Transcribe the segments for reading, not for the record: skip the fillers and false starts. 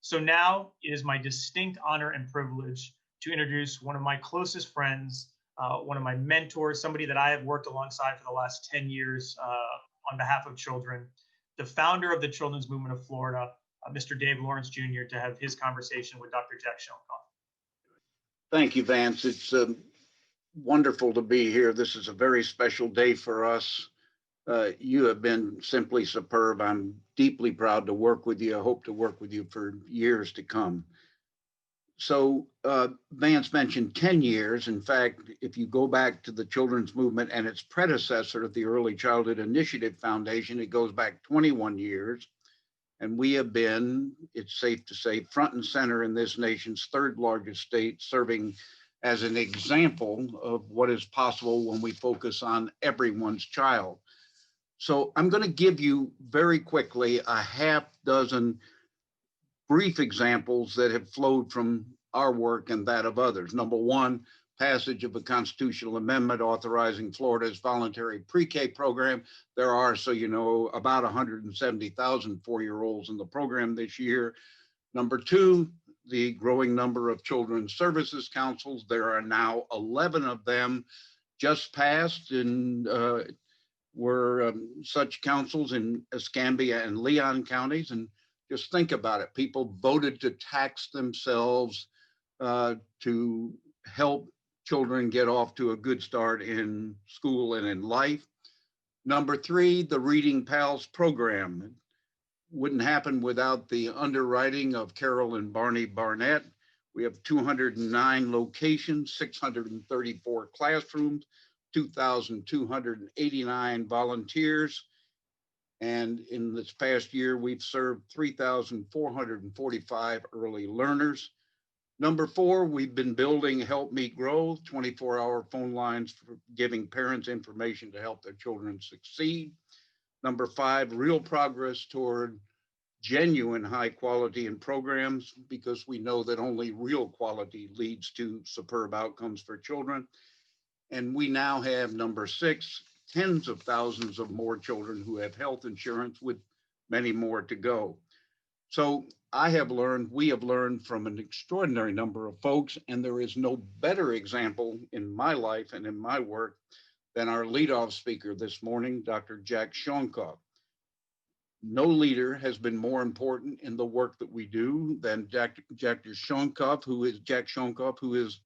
So now it is my distinct honor and privilege to introduce one of my closest friends, one of my mentors, somebody that I have worked alongside for the last 10 years on behalf of children, the founder of the Children's Movement of Florida, Mr. Dave Lawrence Jr., to have his conversation with Dr. Jack Shonkoff. Thank you, Vance. It's wonderful to be here. This is a very special day for us. You have been simply superb. I'm deeply proud to work with you. I hope to work with you for years to come. So Vance mentioned 10 years. In fact, if you go back to the Children's Movement and its predecessor, the Early Childhood Initiative Foundation, it goes back 21 years. And we have been, it's safe to say, front and center in this nation's third largest state, serving as an example of what is possible when we focus on everyone's child. So I'm going to give you very quickly a half dozen brief examples that have flowed from our work and that of others. Number one, passage of a constitutional amendment authorizing Florida's voluntary pre-K program. There are, so you know, about 170,000 4-year-olds in the program this year. Number two, the growing number of children's services councils. There are now 11 of them just passed, and were such councils in Escambia and Leon counties. And just think about it. People voted to tax themselves to help children get off to a good start in school and in life. Number three, the Reading Pals program. It wouldn't happen without the underwriting of Carol and Barney Barnett. We have 209 locations, 634 classrooms, 2,289 volunteers. And in this past year, we've served 3,445 early learners. Number four, we've been building Help Me Grow, 24-hour phone lines for giving parents information to help their children succeed. Number five, real progress toward genuine high quality in programs, because we know that only real quality leads to superb outcomes for children. And we now have, number six, tens of thousands of more children who have health insurance, with many more to go. So we have learned from an extraordinary number of folks, and there is no better example in my life and in my work than our leadoff speaker this morning, Dr. Jack Shonkoff. No leader has been more important in the work that we do than Jack Shonkoff, who is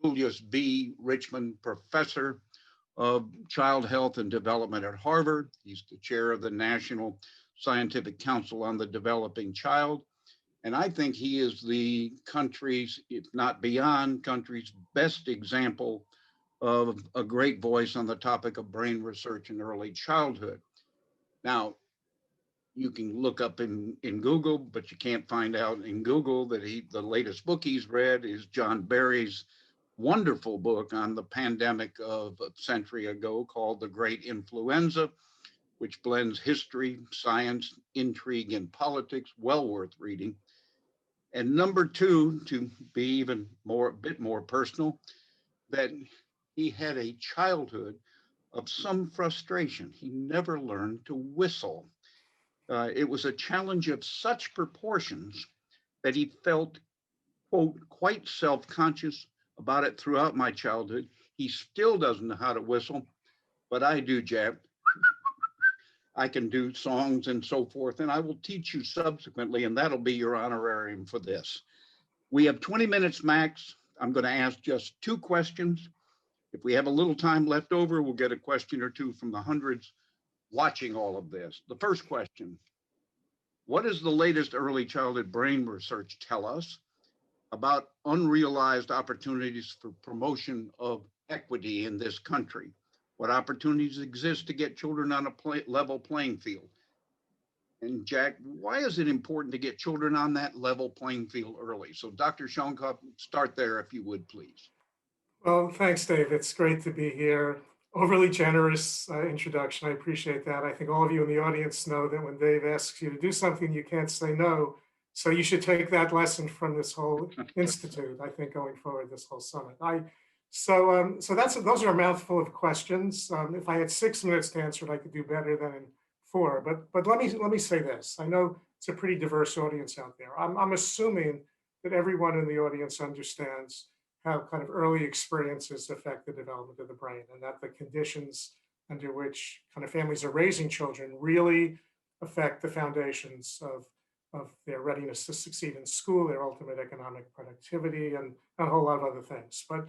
Julius B. Richmond Professor of Child Health and Development at Harvard. He's the chair of the National Scientific Council on the Developing Child. And I think he is the country's, if not beyond, country's best example of a great voice on the topic of brain research in early childhood. Now, you can look up in Google, but you can't find out in Google that the latest book he's read is John Barry's wonderful book on the pandemic of a century ago called The Great Influenza, which blends history, science, intrigue, and politics. Well worth reading. And number two, to be even a bit more personal, that he had a childhood of some frustration. He never learned to whistle. It was a challenge of such proportions that he felt, quote, quite self-conscious about it throughout my childhood. He still doesn't know how to whistle, but I do, Jack. I can do songs and so forth, and I will teach you subsequently, and that'll be your honorarium for this. We have 20 minutes max. I'm going to ask just 2 questions. If we have a little time left over, we'll get a question or two from the hundreds watching all of this. The first question: what does the latest early childhood brain research tell us about unrealized opportunities for promotion of equity in this country? What opportunities exist to get children on a level playing field? And Jack, why is it important to get children on that level playing field early? So Dr. Shonkoff, start there if you would, please. Well, thanks, Dave. It's great to be here. Overly generous introduction. I appreciate that. I think all of you in the audience know that when Dave asks you to do something, you can't say no. So you should take that lesson from this whole institute, I think, going forward, this whole summit. So those are a mouthful of questions. If I had 6 minutes to answer it, I could do better than in 4. But let me say this. I know it's a pretty diverse audience out there. I'm assuming that everyone in the audience understands how kind of early experiences affect the development of the brain, and that the conditions under which kind of families are raising children really affect the foundations of their readiness to succeed in school, their ultimate economic productivity, and a whole lot of other things. But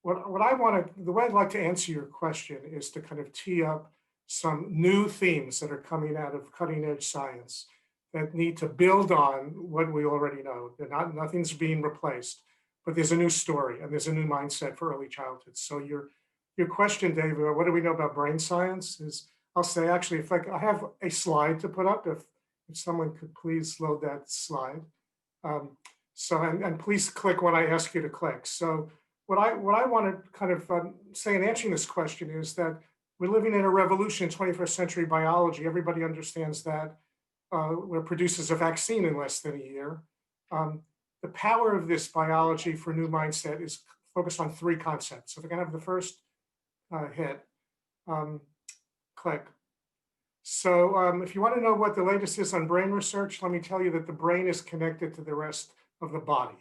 what I want to, the way I'd like to answer your question is to kind of tee up some new themes that are coming out of cutting edge science that need to build on what we already know. Nothing's being replaced, but there's a new story and there's a new mindset for early childhood. So your question, David, what do we know about brain science is, I'll say actually, if I have a slide to put up, if someone could please load that slide. And please click when I ask you to click. So what I want to kind of say in answering this question is that we're living in a revolution in 21st century biology. Everybody understands that. It produces a vaccine in less than a year. The power of this biology for new mindset is focused on three concepts. So if I can have the first hit, click. So if you want to know what the latest is on brain research, let me tell you that the brain is connected to the rest of the body.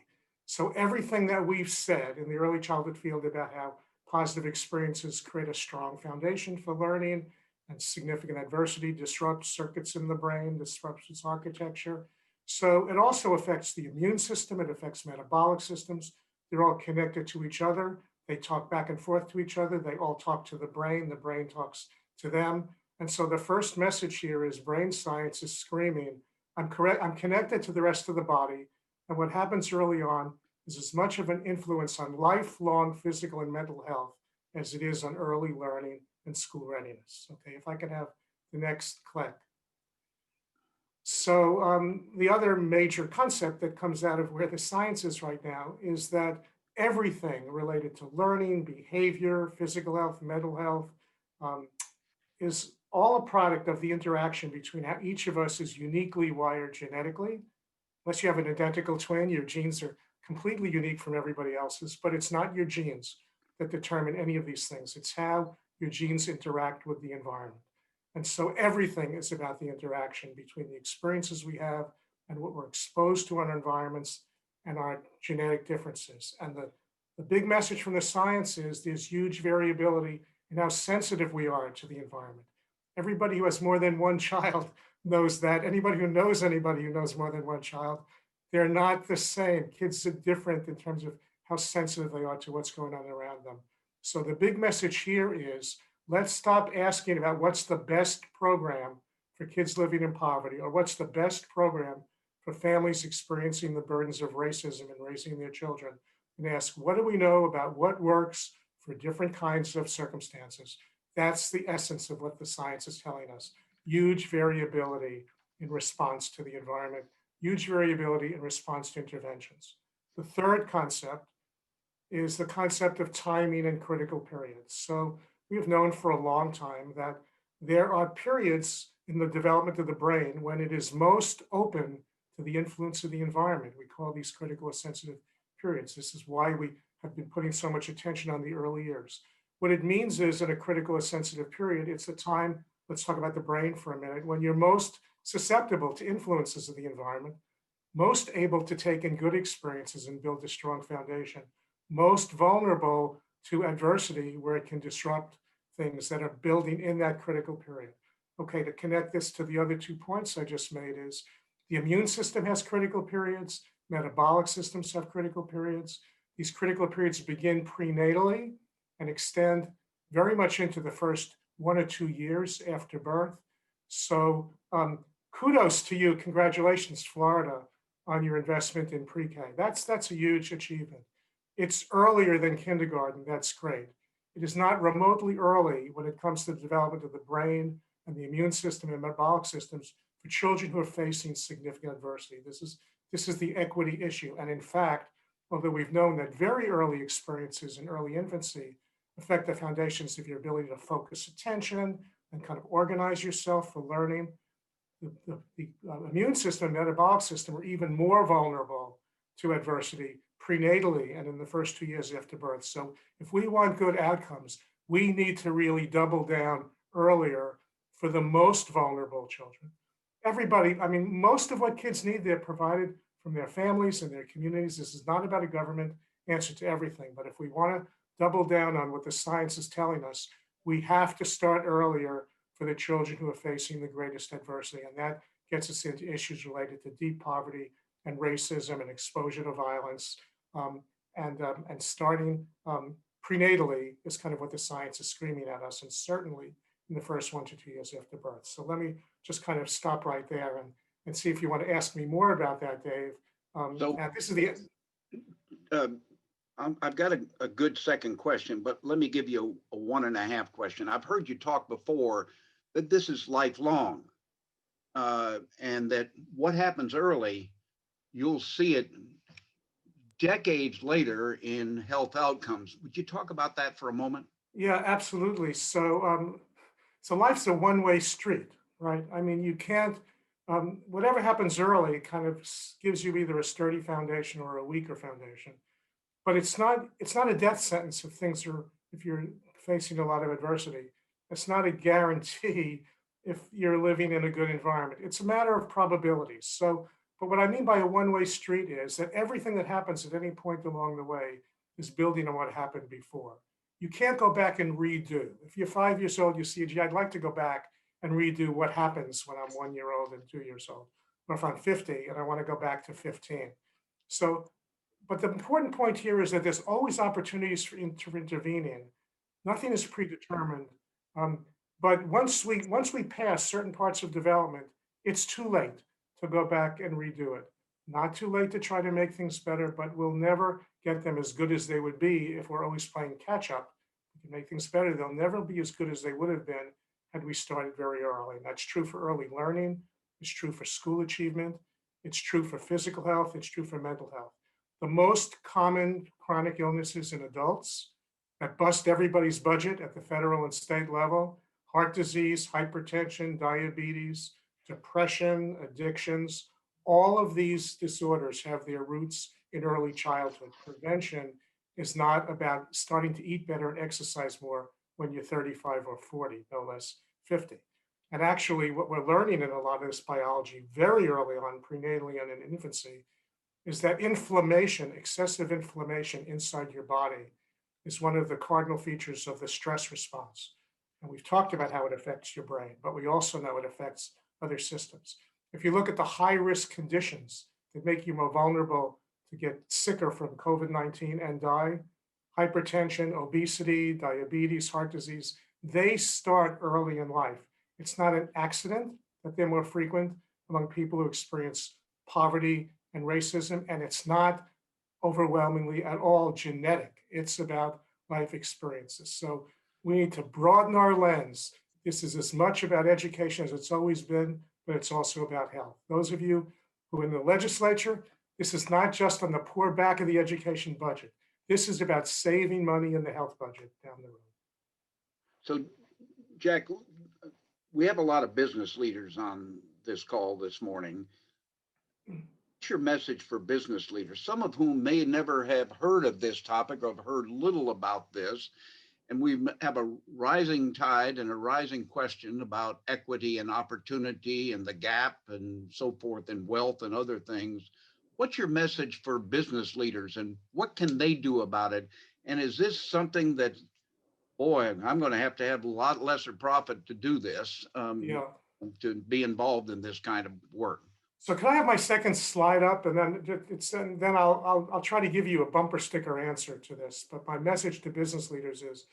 So everything that we've said in the early childhood field about how positive experiences create a strong foundation for learning and significant adversity disrupts circuits in the brain, disrupts its architecture. So it also affects the immune system, it affects metabolic systems. They're all connected to each other. They talk back and forth to each other. They all talk to the brain talks to them. And so the first message here is brain science is screaming, I'm connected to the rest of the body. And what happens early on is as much of an influence on lifelong physical and mental health as it is on early learning and school readiness. Okay, if I could have the next click. So the other major concept that comes out of where the science is right now is that everything related to learning, behavior, physical health, mental health, is all a product of the interaction between how each of us is uniquely wired genetically. Unless you have an identical twin, your genes are completely unique from everybody else's, but it's not your genes that determine any of these things. It's how your genes interact with the environment. And so everything is about the interaction between the experiences we have and what we're exposed to in our environments and our genetic differences. And the big message from the science is there's huge variability in how sensitive we are to the environment. Everybody who has more than one child knows that. Anybody who knows anybody who knows more than one child, they're not the same. Kids are different in terms of how sensitive they are to what's going on around them. So the big message here is let's stop asking about what's the best program for kids living in poverty or what's the best program for families experiencing the burdens of racism and raising their children, and ask what do we know about what works for different kinds of circumstances. That's the essence of what the science is telling us. Huge variability in response to the environment, huge variability in response to interventions. The third concept is the concept of timing and critical periods. So we have known for a long time that there are periods in the development of the brain when it is most open to the influence of the environment. We call these critical or sensitive periods. This is why we have been putting so much attention on the early years. What it means is in a critical or sensitive period, it's a time, let's talk about the brain for a minute, when you're most susceptible to influences of the environment, most able to take in good experiences and build a strong foundation, most vulnerable to adversity where it can disrupt things that are building in that critical period. Okay, to connect this to the other 2 points I just made is the immune system has critical periods, metabolic systems have critical periods. These critical periods begin prenatally and extend very much into the first 1 or 2 years after birth. So kudos to you, congratulations, Florida, on your investment in pre-K. That's a huge achievement. It's earlier than kindergarten, that's great. It is not remotely early when it comes to the development of the brain and the immune system and metabolic systems for children who are facing significant adversity. This is the equity issue. And in fact, although we've known that very early experiences in early infancy affect the foundations of your ability to focus attention and kind of organize yourself for learning, the immune system and metabolic system are even more vulnerable to adversity prenatally and in the first 2 years after birth. So if we want good outcomes, we need to really double down earlier for the most vulnerable children. everybody, I mean, most of what kids need, they're provided from their families and their communities. This is not about a government answer to everything. But if we want to double down on what the science is telling us, we have to start earlier for the children who are facing the greatest adversity. And that gets us into issues related to deep poverty and racism and exposure to violence. Um, and starting prenatally is kind of what the science is screaming at us, and certainly in the first 1 to 2 years after birth. So let me just kind of stop right there and see if you want to ask me more about that, Dave. So And this is the uh, I've got a good second question, but let me give you a 1.5 question. I've heard you talk before that this is lifelong, and that what happens early, you'll see it decades later in health outcomes. Would you talk about that for a moment? Yeah, absolutely. So life's a one-way street, right? I mean, you can't, whatever happens early kind of gives you either a sturdy foundation or a weaker foundation. But it's not a death sentence if you're facing a lot of adversity. It's not a guarantee if you're living in a good environment. It's a matter of probabilities. So, but what I mean by a one-way street is that everything that happens at any point along the way is building on what happened before. You can't go back and redo. If you're 5 years old, you see, gee, I'd like to go back and redo what happens when I'm 1 year old and 2 years old. Or if I'm 50 and I want to go back to 15. So but the important point here is that there's always opportunities to intervene in. Nothing is predetermined. Um, but once we pass certain parts of development, it's too late to go back and redo it. Not too late to try to make things better, but we'll never get them as good as they would be if we're always playing catch up. We can make things better. They'll never be as good as they would have been had we started very early. And that's true for early learning. It's true for school achievement. It's true for physical health. It's true for mental health. The most common chronic illnesses in adults that bust everybody's budget at the federal and state level: heart disease, hypertension, diabetes, depression, addictions. All of these disorders have their roots in early childhood. Prevention is not about starting to eat better and exercise more when you're 35 or 40, no less 50. And actually, what we're learning in a lot of this biology very early on, prenatally and in infancy, is that inflammation, excessive inflammation inside your body, is one of the cardinal features of the stress response. And we've talked about how it affects your brain, but we also know it affects other systems. If you look at the high risk conditions that make you more vulnerable to get sicker from COVID-19 and die, hypertension, obesity, diabetes, heart disease, they start early in life. It's not an accident that they're more frequent among people who experience poverty and racism, and it's not overwhelmingly at all genetic. It's about life experiences. So we need to broaden our lens. This is as much about education as it's always been, but it's also about health. Those of you who are in the legislature, this is not just on the poor back of the education budget. This is about saving money in the health budget down the road. So, Jack, we have a lot of business leaders on this call this morning. What's your message for business leaders, some of whom may never have heard of this topic or have heard little about this? And we have a rising tide and a rising question about equity and opportunity and the gap and so forth, and wealth and other things. What's your message for business leaders, and what can they do about it? And is this something that, boy, I'm going to have a lot lesser profit to do this, Yeah. to be involved in this kind of work? So can I have my second slide up, and then I'll try to give you a bumper sticker answer to this. But my message to business leaders is,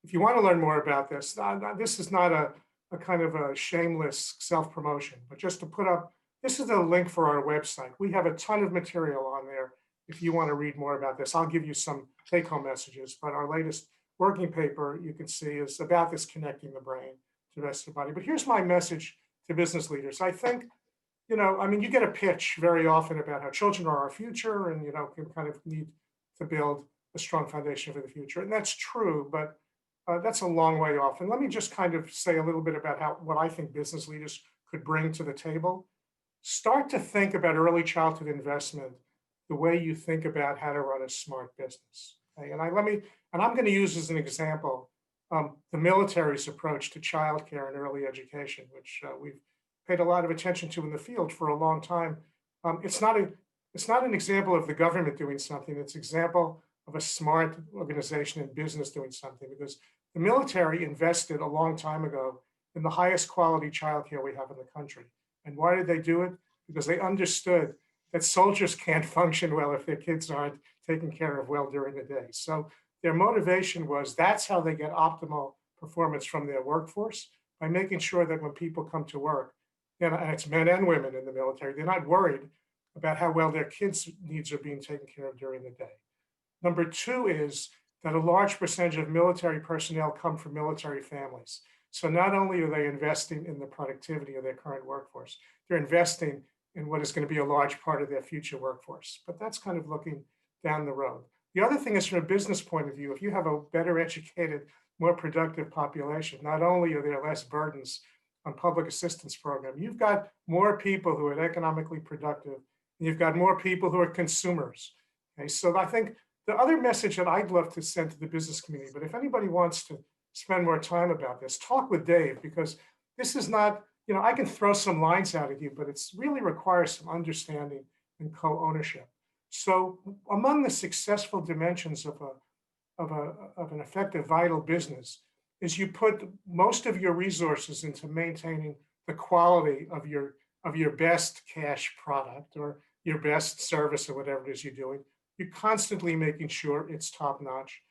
if you want to learn more about this, this is not a kind of a shameless self-promotion, but just to put up, this is a link for our website. We have a ton of material on there. If you want to read more about this, I'll give you some take-home messages. But our latest working paper, you can see, is about this connecting the brain to the rest of the body. But here's my message to business leaders. I think, I mean, you get a pitch very often about how children are our future and, can kind of need to build a strong foundation for the future. And that's true, but that's a long way off. And let me just kind of say a little bit about what I think business leaders could bring to the table. Start to think about early childhood investment the way you think about how to run a smart business. Okay? And I'm going to use as an example the military's approach to childcare and early education, which we've paid a lot of attention to in the field for a long time. It's not an example of the government doing something. It's an example of a smart organization and business doing something, because the military invested a long time ago in the highest quality childcare we have in the country. And why did they do it? Because they understood that soldiers can't function well if their kids aren't taken care of well during the day. So their motivation was that's how they get optimal performance from their workforce, by making sure that when people come to work, and it's men and women in the military, they're not worried about how well their kids' needs are being taken care of during the day. Number two is that a large percentage of military personnel come from military families. So not only are they investing in the productivity of their current workforce, they're investing in what is going to be a large part of their future workforce. But that's kind of looking down the road. The other thing is, from a business point of view, if you have a better educated, more productive population, not only are there less burdens on public assistance program, you've got more people who are economically productive, and you've got more people who are consumers. Okay, so I think the other message that I'd love to send to the business community, but if anybody wants to spend more time about this, talk with Dave, because this is not, I can throw some lines out at you, but it's really requires some understanding and co-ownership. So among the successful dimensions of an effective, vital business is you put most of your resources into maintaining the quality of your best cash product or your best service or whatever it is you're doing. You're constantly making sure it's top notch,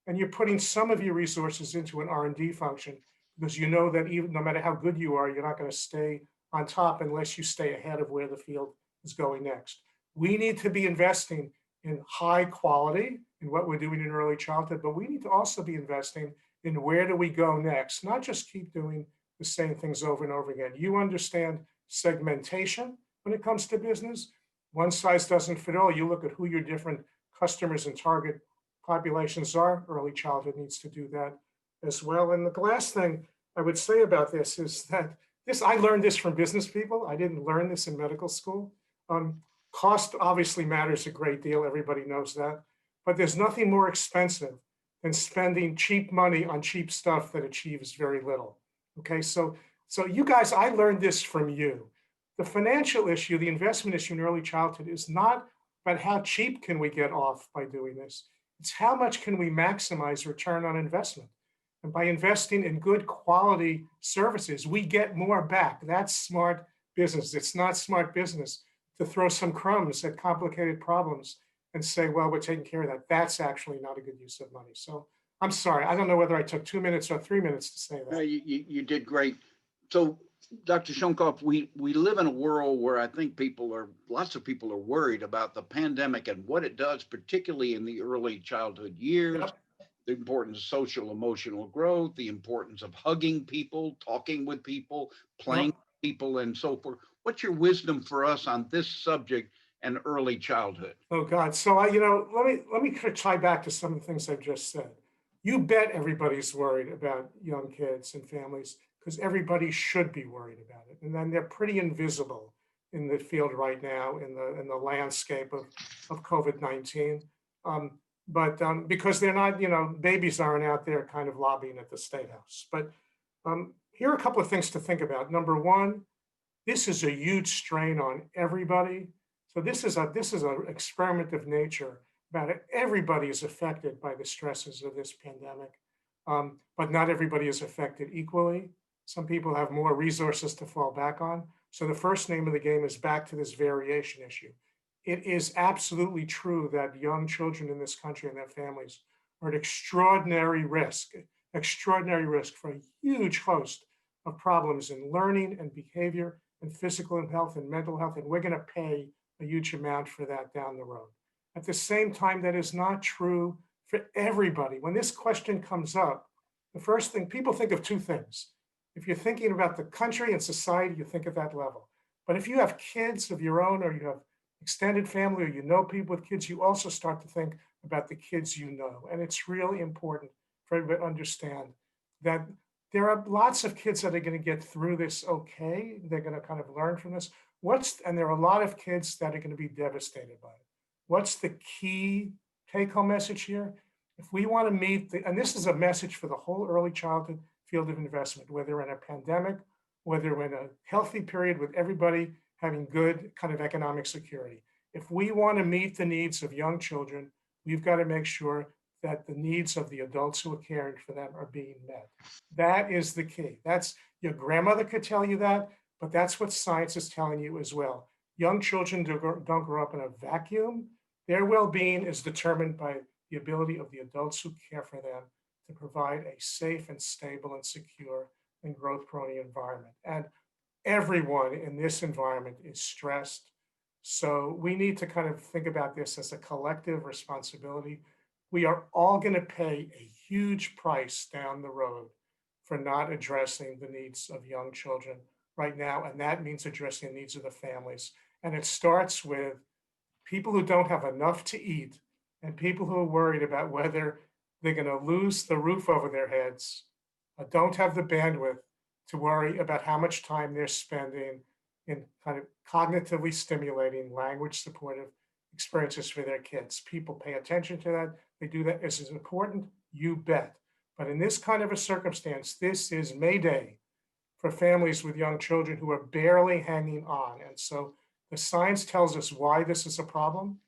and you're putting some of your resources into an R&D function, because you know that even no matter how good you are, you're not going to stay on top unless you stay ahead of where the field is going next. We need to be investing in high quality in what we're doing in early childhood, but we need to also be investing in where do we go next, not just keep doing the same things over and over again. You understand segmentation when it comes to business. One size doesn't fit all. You look at who your different customers and target populations are. Early childhood needs to do that as well. And the last thing I would say about this is that I learned this from business people. I didn't learn this in medical school. Cost obviously matters a great deal. Everybody knows that. But there's nothing more expensive than spending cheap money on cheap stuff that achieves very little. Okay, so you guys, I learned this from you. The financial issue, the investment issue in early childhood is not about how cheap can we get off by doing this. It's how much can we maximize return on investment. And by investing in good quality services, we get more back. That's smart business. It's not smart business to throw some crumbs at complicated problems and say, well, we're taking care of that. That's actually not a good use of money. So I'm sorry. I don't know whether I took 2 minutes or 3 minutes to say that. No, you did great. So, Dr. Shonkoff, we live in a world where I think lots of people are worried about the pandemic and what it does, particularly in the early childhood years. Yep. The importance of social emotional growth, the importance of hugging people, talking with people, playing with people, and so forth. What's your wisdom for us on this subject and early childhood? Oh God! So let me tie back to some of the things I've just said. You bet everybody's worried about young kids and families, because everybody should be worried about it. And then they're pretty invisible in the field right now in the landscape of COVID-19. But because they're not, babies aren't out there kind of lobbying at the State House. But here are a couple of things to think about. Number one, this is a huge strain on everybody. So this is an experiment of nature about it. Everybody is affected by the stresses of this pandemic, but not everybody is affected equally. Some people have more resources to fall back on. So the first name of the game is back to this variation issue. It is absolutely true that young children in this country and their families are at extraordinary risk for a huge host of problems in learning and behavior and physical health and mental health, and we're going to pay a huge amount for that down the road. At the same time, that is not true for everybody. When this question comes up, the first thing, people think of two things. If you're thinking about the country and society, you think at that level. But if you have kids of your own, or you have extended family, or you know people with kids, you also start to think about the kids you know. And it's really important for everybody to understand that there are lots of kids that are going to get through this okay. They're going to kind of learn from this. And there are a lot of kids that are going to be devastated by it. What's the key take-home message here? If we want to meet and this is a message for the whole early childhood field of investment, whether in a pandemic whether we're in a healthy period with everybody having good kind of economic security. If we want to meet the needs of young children, we've got to make sure that the needs of the adults who are caring for them are being met. That is the key. That's your grandmother could tell you that, but that's what science is telling you as well. Young children don't grow up in a vacuum. Their well-being is determined by the ability of the adults who care for them to provide a safe and stable and secure and growth-prone environment. And everyone in this environment is stressed. So we need to kind of think about this as a collective responsibility. We are all going to pay a huge price down the road for not addressing the needs of young children right now. And that means addressing the needs of the families. And it starts with people who don't have enough to eat and people who are worried about whether they're going to lose the roof over their heads, don't have the bandwidth to worry about how much time they're spending in kind of cognitively stimulating, language supportive experiences for their kids. People pay attention to that. They do that. Is it important? You bet. But in this kind of a circumstance, this is Mayday for families with young children who are barely hanging on. And so the science tells us why this is a problem.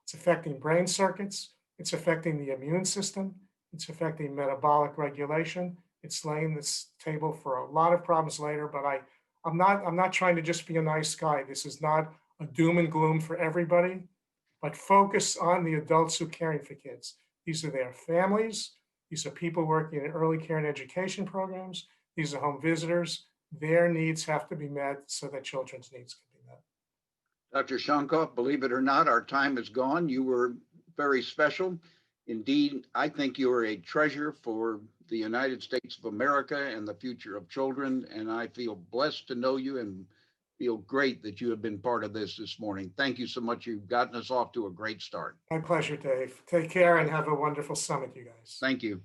It's affecting brain circuits. It's affecting the immune system. It's affecting metabolic regulation. It's laying this table for a lot of problems later, but I'm not trying to just be a nice guy. This is not a doom and gloom for everybody, but focus on the adults who are caring for kids. These are their families. These are people working in early care and education programs. These are home visitors. Their needs have to be met so that children's needs can be met. Dr. Shonkoff, believe it or not, our time is gone. You were very special. Indeed, I think you are a treasure for the United States of America and the future of children. And I feel blessed to know you and feel great that you have been part of this morning. Thank you so much. You've gotten us off to a great start. My pleasure, Dave. Take care and have a wonderful summit, you guys. Thank you.